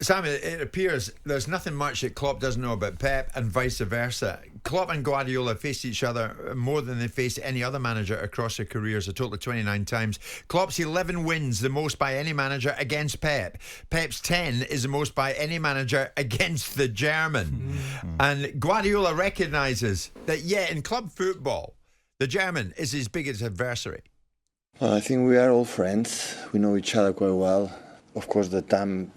Simon, it appears there's nothing much that Klopp doesn't know about Pep and vice versa. Klopp and Guardiola faced each other more than they faced any other manager across their careers, a total of 29 times. Klopp's 11 wins, the most by any manager against Pep. Pep's 10 is the most by any manager against the German. And Guardiola recognises that, in club football, the German is his biggest adversary. Well, I think we are all friends. We know each other quite well. Of course, the time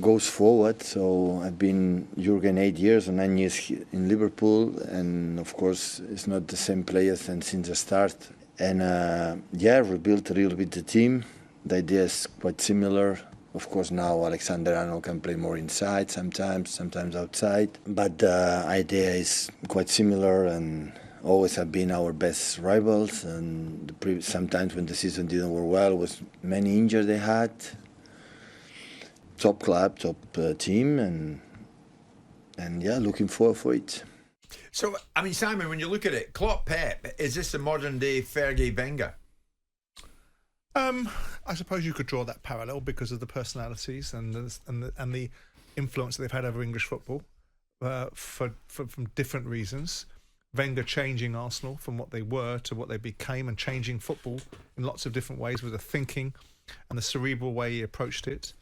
goes forward. So I've been Jurgen 8 years or 9 years in Liverpool, and of course, it's not the same players than since the start. And rebuilt a little bit the team. The idea is quite similar. Of course, now Alexander-Arnold can play more inside sometimes outside. But the idea is quite similar and always have been our best rivals. And sometimes when the season didn't work well, was many injuries they had. Top club, top team, and looking forward for it. So, I mean, Simon, when you look at it, Klopp-Pep, is this the modern day Fergie-Wenger? I suppose you could draw that parallel because of the personalities and the influence that they've had over English football from different reasons. Wenger changing Arsenal from what they were to what they became, and changing football in lots of different ways with the thinking and the cerebral way he approached it,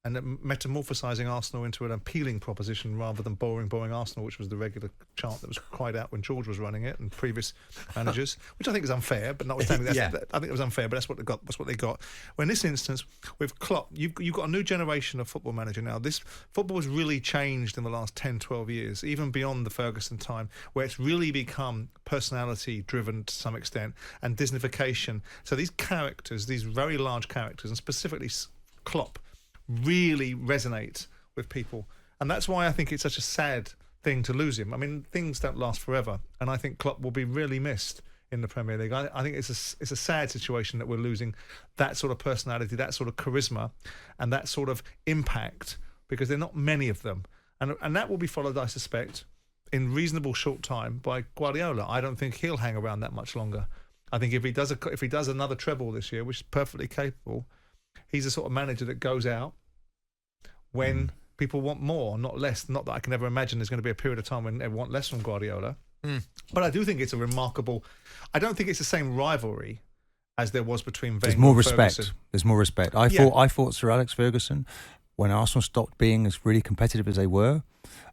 and metamorphosising Arsenal into an appealing proposition rather than boring Arsenal, which was the regular chant that was cried out when George was running it and previous managers, which I think is unfair. But notwithstanding, I think it was unfair. But that's what they got. That's what they got. Well, in this instance, with Klopp, you've got a new generation of football manager now. This football has really changed in the last 10, 12 years, even beyond the Ferguson time, where it's really become personality-driven to some extent and Disneyfication. So these characters, these very large characters, and specifically Klopp, really resonate with people, and that's why I think it's such a sad thing to lose him. I mean, things don't last forever, and I think Klopp will be really missed in the Premier League. I think it's a sad situation that we're losing that sort of personality, that sort of charisma, and that sort of impact, because there are not many of them, and that will be followed, I suspect, in reasonable short time by Guardiola. I don't think he'll hang around that much longer. I think if he does another treble this year, which is perfectly capable, he's the sort of manager that goes out when people want more, not less. Not that I can ever imagine there's going to be a period of time when they want less from Guardiola. But I do think it's a remarkable... I don't think it's the same rivalry as there was between Wenger There's more and respect. Ferguson. There's more respect. I thought Sir Alex Ferguson, when Arsenal stopped being as really competitive as they were,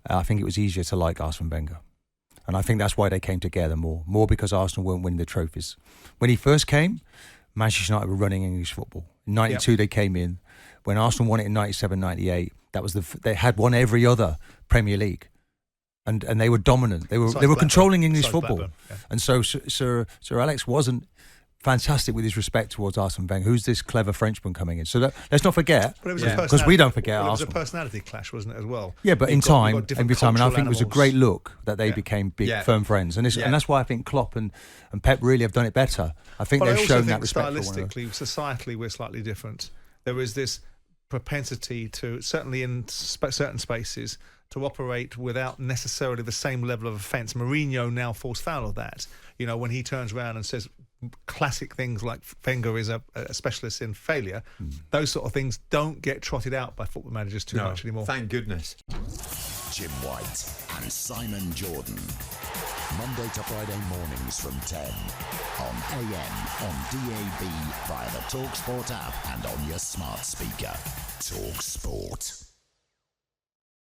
I think it was easier to like Arsene Wenger. And I think that's why they came together more because Arsenal weren't winning the trophies. When he first came, Manchester United were running English football. In 92, they came in. When Arsenal won it in 97, 98, they had won every other Premier League. And they were dominant. They were controlling English football. And so Sir Alex wasn't fantastic with his respect towards Arsene Wenger, who's this clever Frenchman coming in. So let's not forget, because we don't forget Arsenal. It was a personality clash, wasn't it, as well? Yeah, but every time, and I think it was a great look that they became big, firm friends. And that's why I think Klopp and Pep really have done it better. I think they've shown that respect. Stylistically, societally, we're slightly different. There is this propensity to, certainly in certain spaces, to operate without necessarily the same level of offence. Mourinho now falls foul of that. You know, when he turns around and says classic things like Wenger is a specialist in failure, those sort of things don't get trotted out by football managers too much anymore. Thank goodness. Jim White and Simon Jordan. Monday to Friday mornings from 10 on AM, on DAB, via the talkSPORT app and on your smart speaker. talkSPORT.